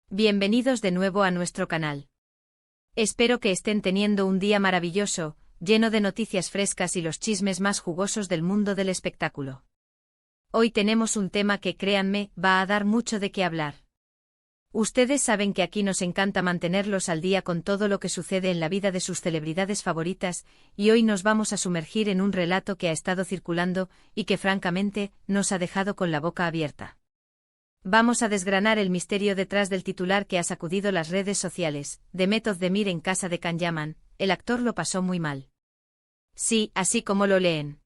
Bienvenidos de nuevo a nuestro canal. Espero que estén teniendo un día maravilloso, lleno de noticias frescas y los chismes más jugosos del mundo del espectáculo. Hoy tenemos un tema que, créanme, va a dar mucho de qué hablar. Ustedes saben que aquí nos encanta mantenerlos al día con todo lo que sucede en la vida de sus celebridades favoritas, y hoy nos vamos a sumergir en un relato que ha estado circulando y que francamente nos ha dejado con la boca abierta. Vamos a desgranar el misterio detrás del titular que ha sacudido las redes sociales. Demet Özdemir en casa de Can Yaman, el actor lo pasó muy mal. Sí, así como lo leen.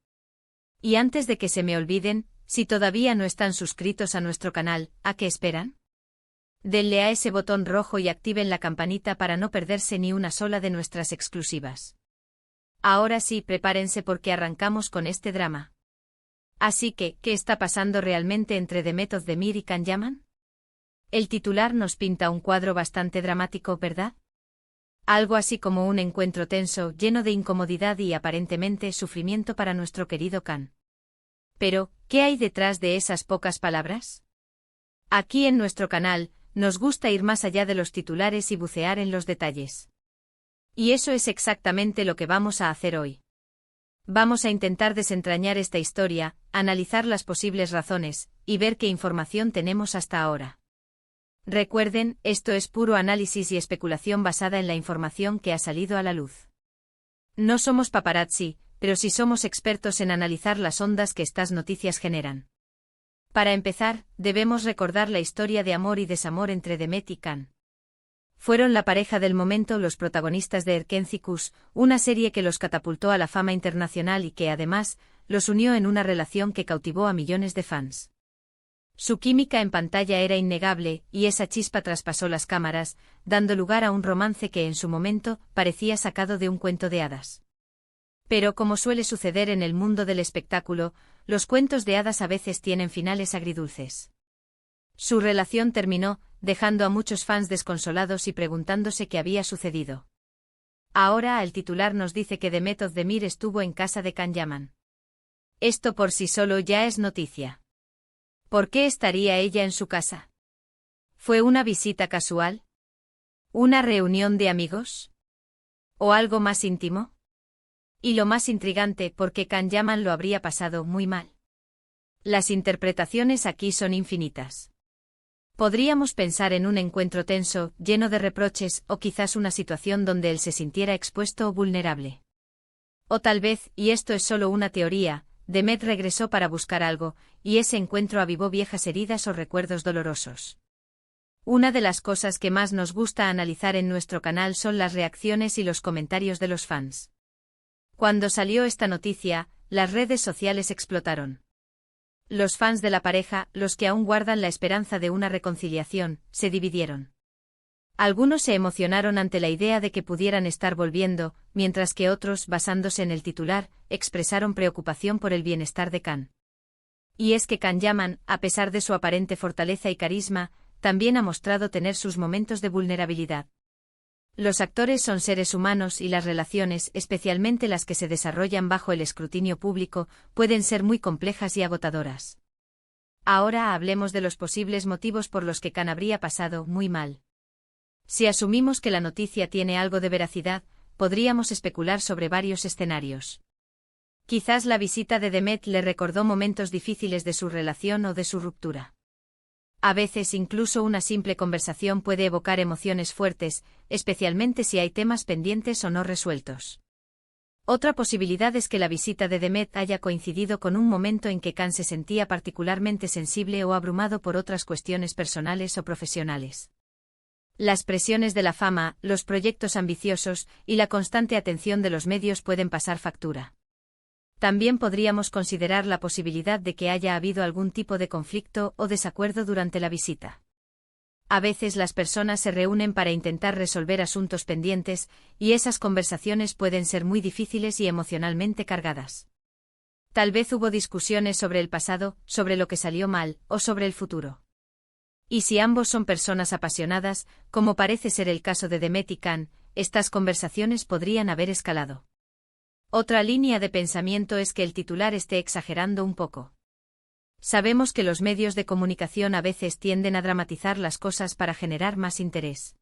Y antes de que se me olviden, si todavía no están suscritos a nuestro canal, ¿a qué esperan? Denle a ese botón rojo y activen la campanita para no perderse ni una sola de nuestras exclusivas. Ahora sí, prepárense porque arrancamos con este drama. Así que, ¿qué está pasando realmente entre Demet Özdemir y Can Yaman? El titular nos pinta un cuadro bastante dramático, ¿verdad? Algo así como un encuentro tenso, lleno de incomodidad y aparentemente sufrimiento para nuestro querido Can. Pero, ¿qué hay detrás de esas pocas palabras? Aquí en nuestro canal, nos gusta ir más allá de los titulares y bucear en los detalles. Y eso es exactamente lo que vamos a hacer hoy. Vamos a intentar desentrañar esta historia, analizar las posibles razones, y ver qué información tenemos hasta ahora. Recuerden, esto es puro análisis y especulación basada en la información que ha salido a la luz. No somos paparazzi, pero sí somos expertos en analizar las ondas que estas noticias generan. Para empezar, debemos recordar la historia de amor y desamor entre Demet y Can. Fueron la pareja del momento, los protagonistas de Erkencikus, una serie que los catapultó a la fama internacional y que además, los unió en una relación que cautivó a millones de fans. Su química en pantalla era innegable, y esa chispa traspasó las cámaras, dando lugar a un romance que en su momento parecía sacado de un cuento de hadas. Pero como suele suceder en el mundo del espectáculo, los cuentos de hadas a veces tienen finales agridulces. Su relación terminó, dejando a muchos fans desconsolados y preguntándose qué había sucedido. Ahora el titular nos dice que Demet Özdemir estuvo en casa de Can Yaman. Esto por sí solo ya es noticia. ¿Por qué estaría ella en su casa? ¿Fue una visita casual? ¿Una reunión de amigos? ¿O algo más íntimo? Y lo más intrigante, porque Can Yaman lo habría pasado muy mal. Las interpretaciones aquí son infinitas. Podríamos pensar en un encuentro tenso, lleno de reproches, o quizás una situación donde él se sintiera expuesto o vulnerable. O tal vez, y esto es solo una teoría, Demet regresó para buscar algo, y ese encuentro avivó viejas heridas o recuerdos dolorosos. Una de las cosas que más nos gusta analizar en nuestro canal son las reacciones y los comentarios de los fans. Cuando salió esta noticia, las redes sociales explotaron. Los fans de la pareja, los que aún guardan la esperanza de una reconciliación, se dividieron. Algunos se emocionaron ante la idea de que pudieran estar volviendo, mientras que otros, basándose en el titular, expresaron preocupación por el bienestar de Can. Y es que Can Yaman, a pesar de su aparente fortaleza y carisma, también ha mostrado tener sus momentos de vulnerabilidad. Los actores son seres humanos y las relaciones, especialmente las que se desarrollan bajo el escrutinio público, pueden ser muy complejas y agotadoras. Ahora hablemos de los posibles motivos por los que Can habría pasado muy mal. Si asumimos que la noticia tiene algo de veracidad, podríamos especular sobre varios escenarios. Quizás la visita de Demet le recordó momentos difíciles de su relación o de su ruptura. A veces incluso una simple conversación puede evocar emociones fuertes, especialmente si hay temas pendientes o no resueltos. Otra posibilidad es que la visita de Demet haya coincidido con un momento en que Can se sentía particularmente sensible o abrumado por otras cuestiones personales o profesionales. Las presiones de la fama, los proyectos ambiciosos y la constante atención de los medios pueden pasar factura. También podríamos considerar la posibilidad de que haya habido algún tipo de conflicto o desacuerdo durante la visita. A veces las personas se reúnen para intentar resolver asuntos pendientes, y esas conversaciones pueden ser muy difíciles y emocionalmente cargadas. Tal vez hubo discusiones sobre el pasado, sobre lo que salió mal, o sobre el futuro. Y si ambos son personas apasionadas, como parece ser el caso de Demet y Can, estas conversaciones podrían haber escalado. Otra línea de pensamiento es que el titular esté exagerando un poco. Sabemos que los medios de comunicación a veces tienden a dramatizar las cosas para generar más interés.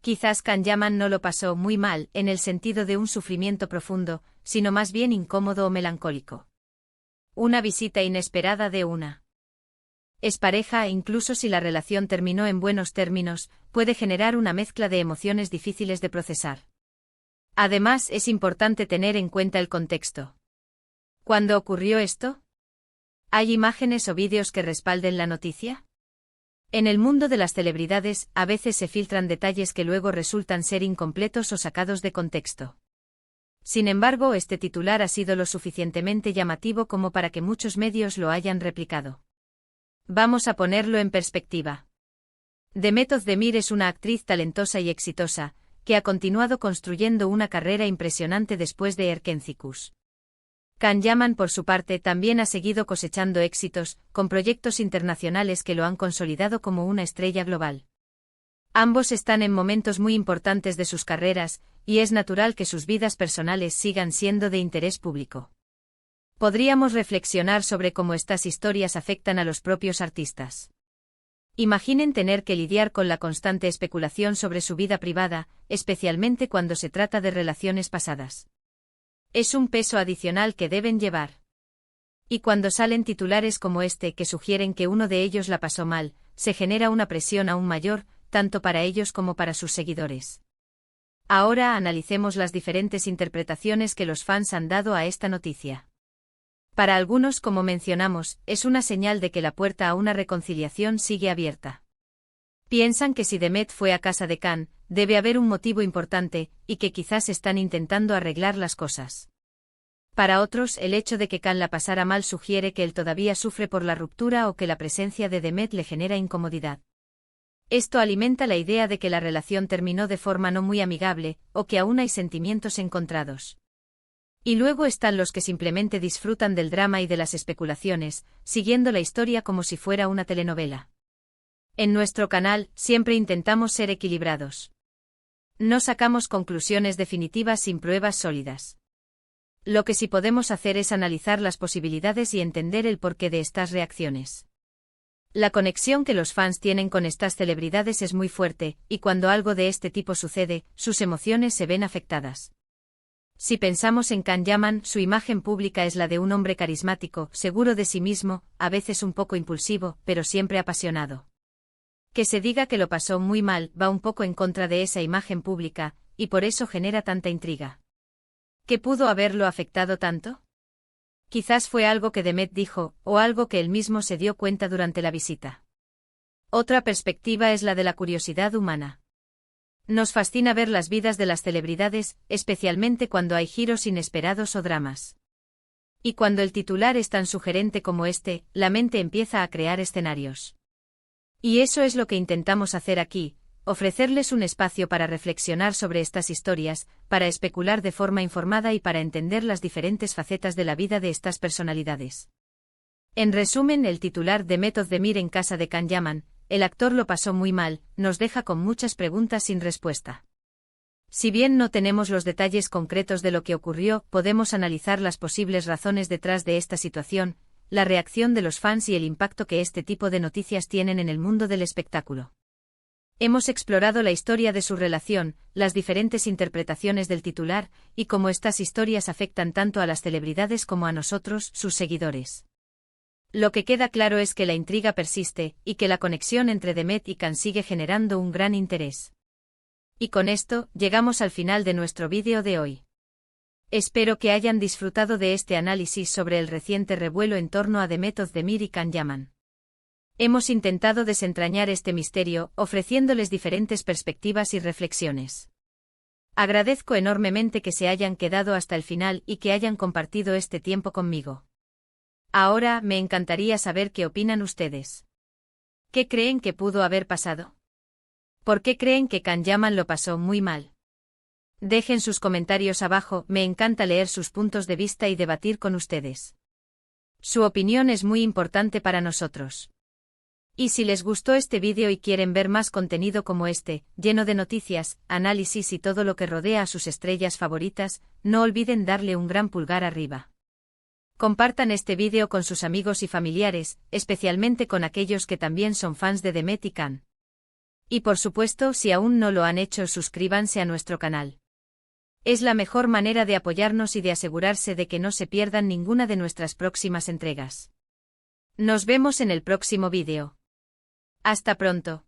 Quizás Can Yaman no lo pasó muy mal en el sentido de un sufrimiento profundo, sino más bien incómodo o melancólico. Una visita inesperada de una expareja, incluso si la relación terminó en buenos términos, puede generar una mezcla de emociones difíciles de procesar. Además, es importante tener en cuenta el contexto. ¿Cuándo ocurrió esto? ¿Hay imágenes o vídeos que respalden la noticia? En el mundo de las celebridades, a veces se filtran detalles que luego resultan ser incompletos o sacados de contexto. Sin embargo, este titular ha sido lo suficientemente llamativo como para que muchos medios lo hayan replicado. Vamos a ponerlo en perspectiva. Demet Özdemir es una actriz talentosa y exitosa, que ha continuado construyendo una carrera impresionante después de Erkencikus. Can Yaman, por su parte, también ha seguido cosechando éxitos, con proyectos internacionales que lo han consolidado como una estrella global. Ambos están en momentos muy importantes de sus carreras, y es natural que sus vidas personales sigan siendo de interés público. Podríamos reflexionar sobre cómo estas historias afectan a los propios artistas. Imaginen tener que lidiar con la constante especulación sobre su vida privada, especialmente cuando se trata de relaciones pasadas. Es un peso adicional que deben llevar. Y cuando salen titulares como este que sugieren que uno de ellos la pasó mal, se genera una presión aún mayor, tanto para ellos como para sus seguidores. Ahora analicemos las diferentes interpretaciones que los fans han dado a esta noticia. Para algunos, como mencionamos, es una señal de que la puerta a una reconciliación sigue abierta. Piensan que si Demet fue a casa de Can, debe haber un motivo importante, y que quizás están intentando arreglar las cosas. Para otros, el hecho de que Can la pasara mal sugiere que él todavía sufre por la ruptura o que la presencia de Demet le genera incomodidad. Esto alimenta la idea de que la relación terminó de forma no muy amigable, o que aún hay sentimientos encontrados. Y luego están los que simplemente disfrutan del drama y de las especulaciones, siguiendo la historia como si fuera una telenovela. En nuestro canal, siempre intentamos ser equilibrados. No sacamos conclusiones definitivas sin pruebas sólidas. Lo que sí podemos hacer es analizar las posibilidades y entender el porqué de estas reacciones. La conexión que los fans tienen con estas celebridades es muy fuerte, y cuando algo de este tipo sucede, sus emociones se ven afectadas. Si pensamos en Can Yaman, su imagen pública es la de un hombre carismático, seguro de sí mismo, a veces un poco impulsivo, pero siempre apasionado. Que se diga que lo pasó muy mal va un poco en contra de esa imagen pública, y por eso genera tanta intriga. ¿Qué pudo haberlo afectado tanto? Quizás fue algo que Demet dijo, o algo que él mismo se dio cuenta durante la visita. Otra perspectiva es la de la curiosidad humana. Nos fascina ver las vidas de las celebridades, especialmente cuando hay giros inesperados o dramas. Y cuando el titular es tan sugerente como este, la mente empieza a crear escenarios. Y eso es lo que intentamos hacer aquí, ofrecerles un espacio para reflexionar sobre estas historias, para especular de forma informada y para entender las diferentes facetas de la vida de estas personalidades. En resumen, el titular Demet Özdemir en casa de Can Yaman, el actor lo pasó muy mal, nos deja con muchas preguntas sin respuesta. Si bien no tenemos los detalles concretos de lo que ocurrió, podemos analizar las posibles razones detrás de esta situación, la reacción de los fans y el impacto que este tipo de noticias tienen en el mundo del espectáculo. Hemos explorado la historia de su relación, las diferentes interpretaciones del titular, y cómo estas historias afectan tanto a las celebridades como a nosotros, sus seguidores. Lo que queda claro es que la intriga persiste, y que la conexión entre Demet y Can sigue generando un gran interés. Y con esto, llegamos al final de nuestro vídeo de hoy. Espero que hayan disfrutado de este análisis sobre el reciente revuelo en torno a Demet Özdemir y Can Yaman. Hemos intentado desentrañar este misterio, ofreciéndoles diferentes perspectivas y reflexiones. Agradezco enormemente que se hayan quedado hasta el final y que hayan compartido este tiempo conmigo. Ahora, me encantaría saber qué opinan ustedes. ¿Qué creen que pudo haber pasado? ¿Por qué creen que Can Yaman lo pasó muy mal? Dejen sus comentarios abajo, me encanta leer sus puntos de vista y debatir con ustedes. Su opinión es muy importante para nosotros. Y si les gustó este vídeo y quieren ver más contenido como este, lleno de noticias, análisis y todo lo que rodea a sus estrellas favoritas, no olviden darle un gran pulgar arriba. Compartan este vídeo con sus amigos y familiares, especialmente con aquellos que también son fans de Demet y Can. Y por supuesto, si aún no lo han hecho, suscríbanse a nuestro canal. Es la mejor manera de apoyarnos y de asegurarse de que no se pierdan ninguna de nuestras próximas entregas. Nos vemos en el próximo vídeo. Hasta pronto.